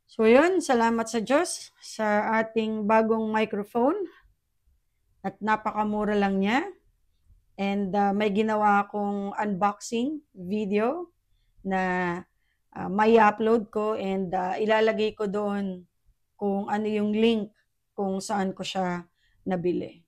So yun, salamat sa Diyos sa ating bagong microphone at napakamura lang niya. And may ginawa akong unboxing video na may upload ko and ilalagay ko doon kung ano yung link kung saan ko siya nabili.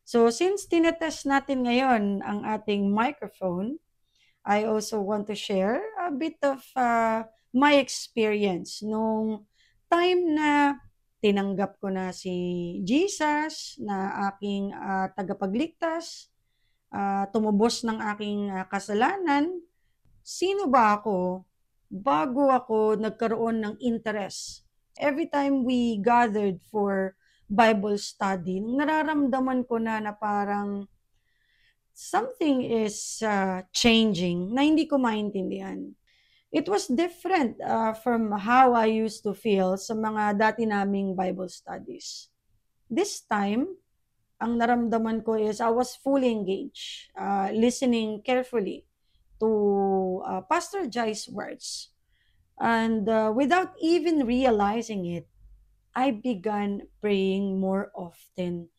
So since tinetest natin ngayon ang ating microphone, I also want to share a bit of my experience nung time na tinanggap ko na si Jesus na aking tagapagligtas, tumubos ng aking kasalanan. Sino ba ako bago ako nagkaroon ng interest? Every time we gathered for Bible study, nararamdaman ko na parang something is changing na hindi ko maintindihan. It was different from how I used to feel sa mga dati naming Bible studies. This time, ang naramdaman ko is I was fully engaged, listening carefully to Pastor Jai's words. And without even realizing it, I began praying more often.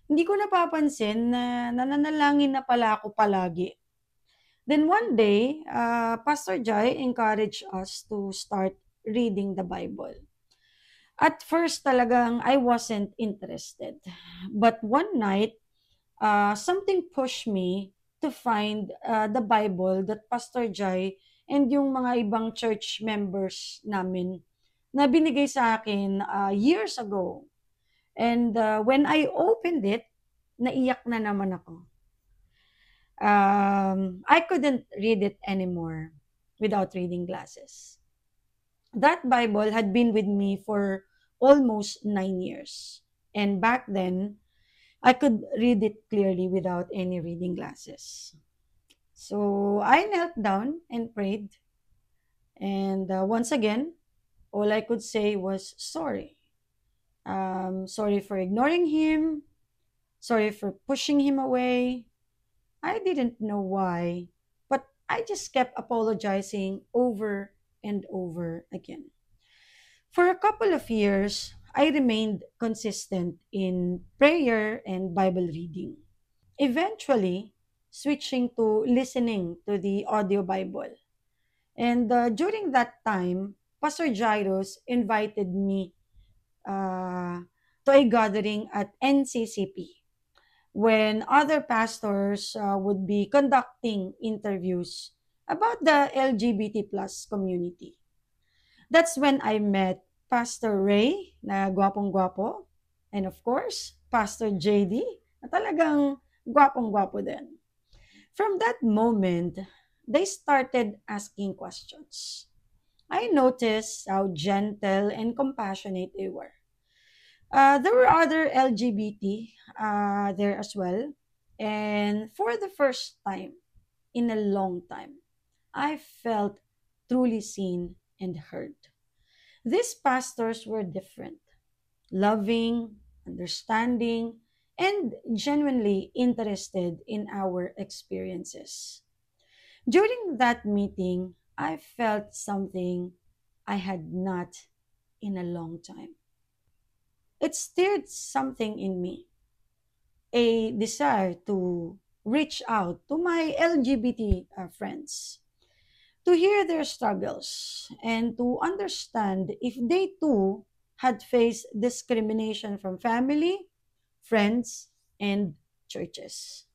Hindi ko napapansin na nananalangin na pala ako palagi. Then one day, Pastor Jai encouraged us to start reading the Bible. At first talagang I wasn't interested. But one night, something pushed me to find the Bible that Pastor Jai and yung mga ibang church members namin na binigay sa akin years ago. And when I opened it, naiyak na naman ako. I couldn't read it anymore without reading glasses. That Bible had been with me for almost 9 years. And back then, I could read it clearly without any reading glasses. So I knelt down and prayed. And once again, all I could say was sorry. Sorry for ignoring him. Sorry for pushing him away. I didn't know why, but I just kept apologizing over and over again. For a couple of years, I remained consistent in prayer and Bible reading, eventually switching to listening to the audio Bible. And during that time, Pastor Jairus invited me to a gathering at NCCP when other pastors would be conducting interviews about the LGBT plus community. That's when I met Pastor Ray, na gwapong-gwapo, and of course, Pastor JD, na talagang gwapong-gwapo din. From that moment, they started asking questions. I noticed how gentle and compassionate they were. There were other LGBT there as well. And for the first time in a long time, I felt truly seen and heard. These pastors were different, loving, understanding, and genuinely interested in our experiences. During that meeting, I felt something I had not in a long time. It stirred something in me, a desire to reach out to my LGBT friends, to hear their struggles, and to understand if they too had faced discrimination from family, friends, and churches.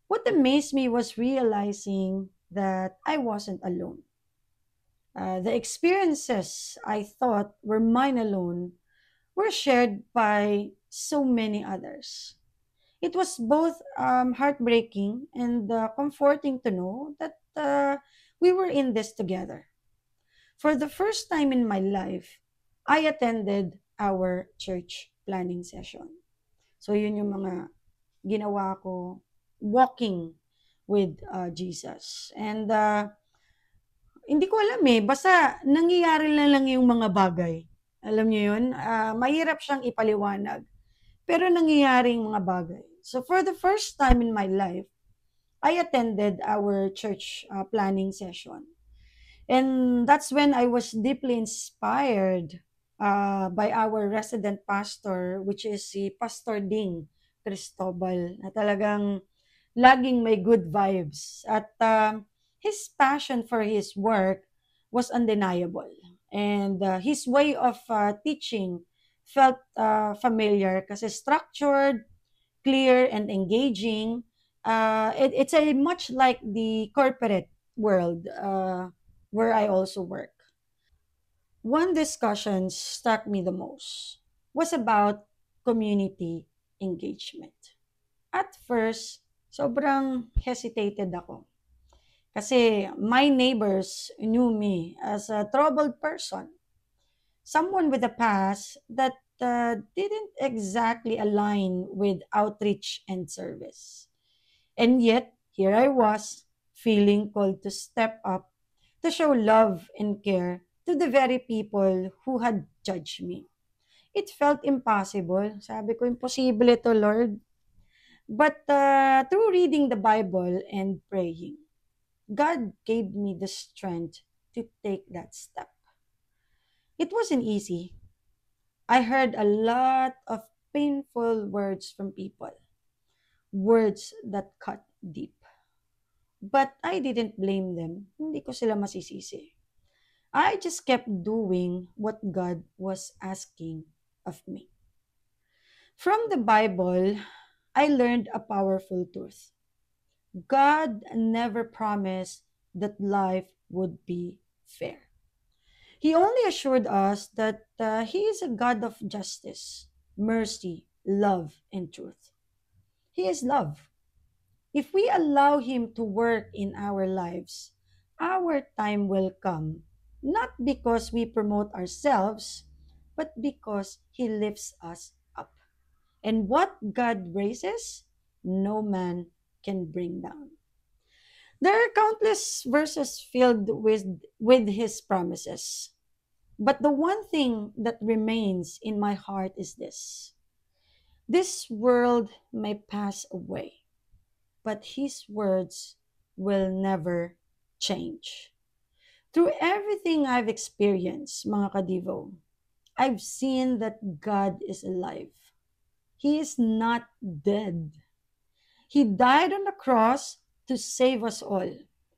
What amazed me was realizing that I wasn't alone. The experiences I thought were mine alone were shared by so many others. It was both heartbreaking and comforting to know that we were in this together. For the first time in my life, I attended our church planning session. So yun yung mga ginawa ko walking with Jesus. And hindi ko alam eh, basta nangyayari na lang yung mga bagay. Alam niyo yun? Mahirap siyang ipaliwanag. Pero nangyayari yung mga bagay. So for the first time in my life, I attended our church planning session. And that's when I was deeply inspired by our resident pastor, which is si Pastor Ding Cristobal, na talagang laging may good vibes. At his passion for his work was undeniable. And his way of teaching felt familiar kasi structured, clear, and engaging. It's a much like the corporate world where I also work. One discussion struck me the most was about community engagement. At first, sobrang hesitated ako. Kasi my neighbors knew me as a troubled person, someone with a past that didn't exactly align with outreach and service. And yet, here I was, feeling called to step up, to show love and care to the very people who had judged me. It felt impossible. Sabi ko, imposible to, Lord. But through reading the Bible and praying, God gave me the strength to take that step. It wasn't easy. I heard a lot of painful words from people, words that cut deep. But I didn't blame them. Hindi ko sila masisisi. I just kept doing what God was asking of me. From the Bible, I learned a powerful truth. God never promised that life would be fair. He only assured us that He is a God of justice, mercy, love, and truth. He is love. If we allow Him to work in our lives, our time will come, not because we promote ourselves, but because He lifts us up. And what God raises, no man can bring down. There are countless verses filled with His promises. But the one thing that remains in my heart is this: this world may pass away, but His words will never change. Through everything I've experienced, mga kadivo, I've seen that God is alive. He is not dead. He died on the cross to save us all,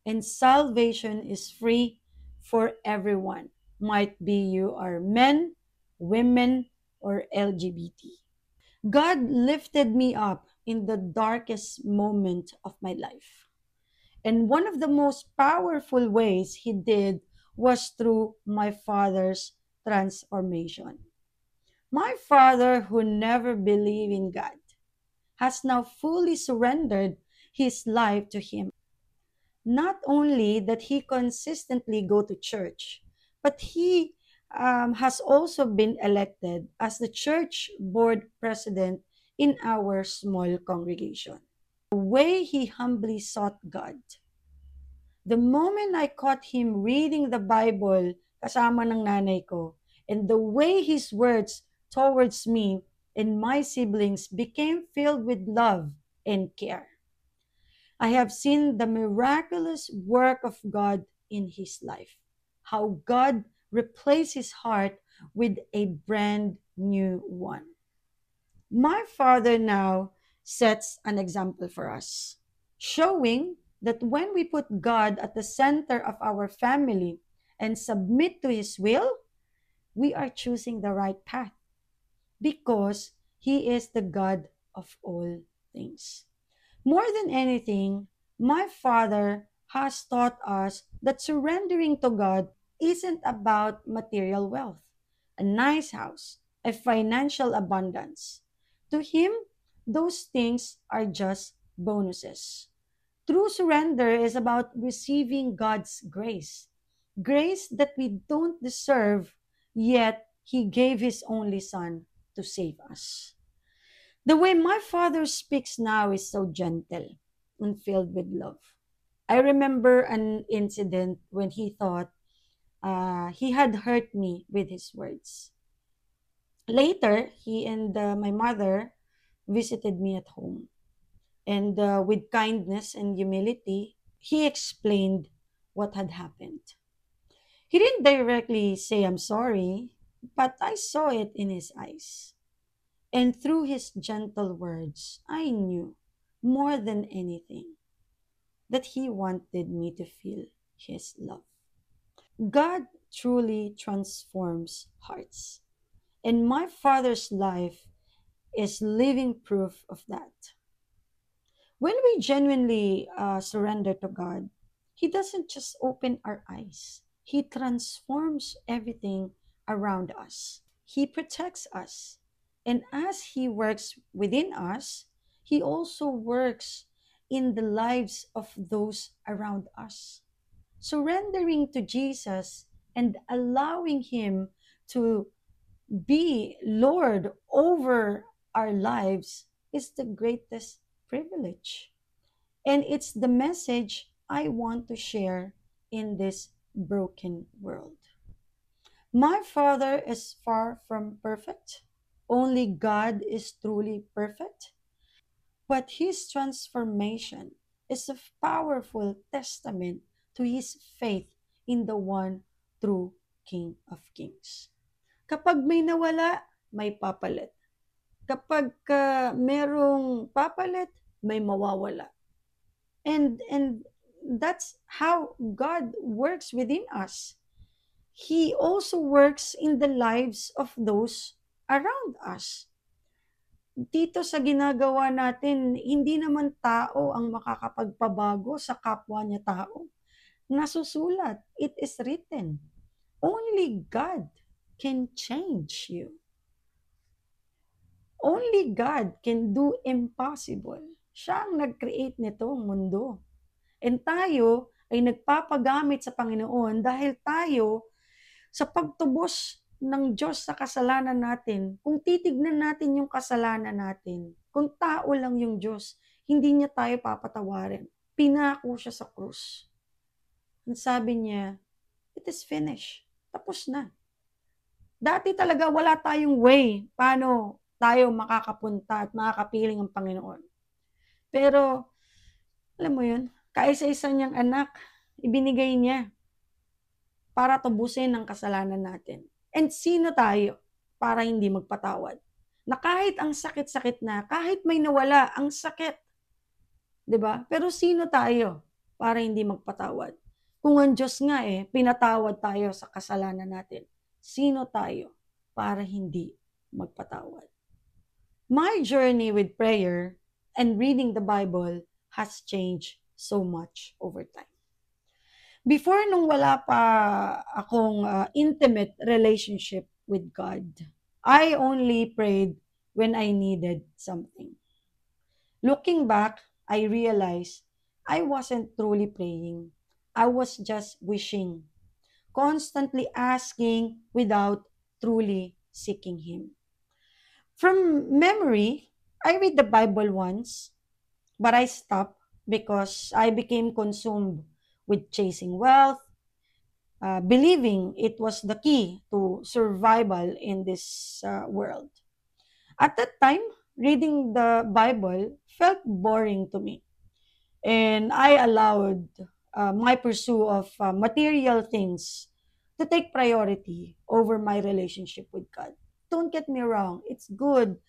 and salvation is free for everyone. Might be you are men, women, or LGBT. God lifted me up in the darkest moment of my life. And one of the most powerful ways He did was through my father's transformation. My father, who never believed in God, has now fully surrendered his life to Him. Not only that he consistently go to church, but he has also been elected as the church board president in our small congregation. The way he humbly sought God. The moment I caught him reading the Bible kasama ng nanay ko, and the way his words towards me and my siblings became filled with love and care. I have seen the miraculous work of God in his life. How God replaced his heart with a brand new one. My father now sets an example for us, showing that when we put God at the center of our family and submit to His will, we are choosing the right path because He is the God of all things. More than anything, my father has taught us that surrendering to God isn't about material wealth, a nice house, a financial abundance. To him, those things are just bonuses. True surrender is about receiving God's grace, grace that we don't deserve, yet He gave His only Son to save us. The way my father speaks now is so gentle and filled with love. I remember an incident when he thought he had hurt me with his words. Later, he and my mother visited me at home. And with kindness and humility, he explained what had happened. He didn't directly say, I'm sorry, but I saw it in his eyes. And through his gentle words, I knew more than anything that he wanted me to feel his love. God truly transforms hearts. And my father's life is living proof of that. When we genuinely surrender to God, He doesn't just open our eyes, He transforms everything around us. He protects us. And as He works within us, He also works in the lives of those around us. Surrendering to Jesus and allowing Him to be Lord over our lives is the greatest privilege. And it's the message I want to share in this broken world. My Father is far from perfect. Only God is truly perfect. But His transformation is a powerful testament to His faith in the one true King of Kings. Kapag may nawala, may papalit. Kapag merong papalit, may mawawala. And that's how God works within us. He also works in the lives of those around us. Dito sa ginagawa natin, hindi naman tao ang makakapagpabago sa kapwa niya tao. Nasusulat, it is written. Only God can change you. Only God can do impossible. Siya ang nag-create nitong mundo. And tayo ay nagpapagamit sa Panginoon dahil tayo sa pagtubos ng Diyos sa kasalanan natin, kung titignan natin yung kasalanan natin, kung tao lang yung Diyos, hindi niya tayo papatawarin. Pinako siya sa krus. Ang sabi niya, it is finished. Tapos na. Dati talaga wala tayong way paano tayo makakapunta at makakapiling ang Panginoon. Pero, alam mo yun, kaisa-isa niyang anak, ibinigay niya para tubusin ang kasalanan natin. And sino tayo para hindi magpatawad? Na kahit ang sakit-sakit na, kahit may nawala, ang sakit. 'Di ba? Pero sino tayo para hindi magpatawad? Kung ang Diyos nga pinatawad tayo sa kasalanan natin, sino tayo para hindi magpatawad? My journey with prayer and reading the Bible has changed so much over time. Before, nung wala pa akong intimate relationship with God, I only prayed when I needed something. Looking back, I realized I wasn't truly praying. I was just wishing, constantly asking without truly seeking Him. From memory, I read the Bible once, but I stopped because I became consumed with chasing wealth, believing it was the key to survival in this world. At that time, reading the Bible felt boring to me, and I allowed my pursuit of material things to take priority over my relationship with God. Don't get me wrong, it's good.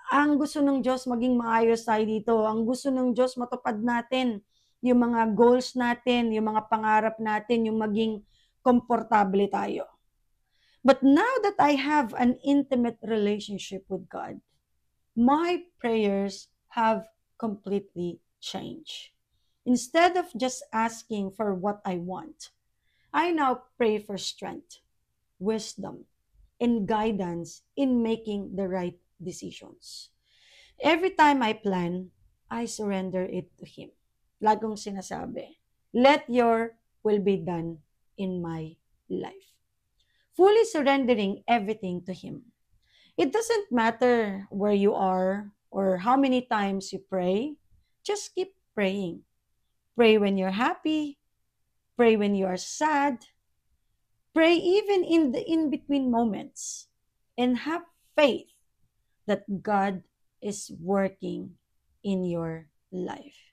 Ang gusto ng Diyos maging maayos tayo dito. Ang gusto ng Diyos matupad natin yung mga goals natin, yung mga pangarap natin, yung maging komportable tayo. But now that I have an intimate relationship with God, my prayers have completely changed. Instead of just asking for what I want, I now pray for strength, wisdom, and guidance in making the right decisions. Every time I plan, I surrender it to Him. Lagong sinasabi, let your will be done in my life. Fully surrendering everything to Him. It doesn't matter where you are or how many times you pray, just keep praying. Pray when you're happy, pray when you are sad, pray even in the in-between moments, and have faith that God is working in your life.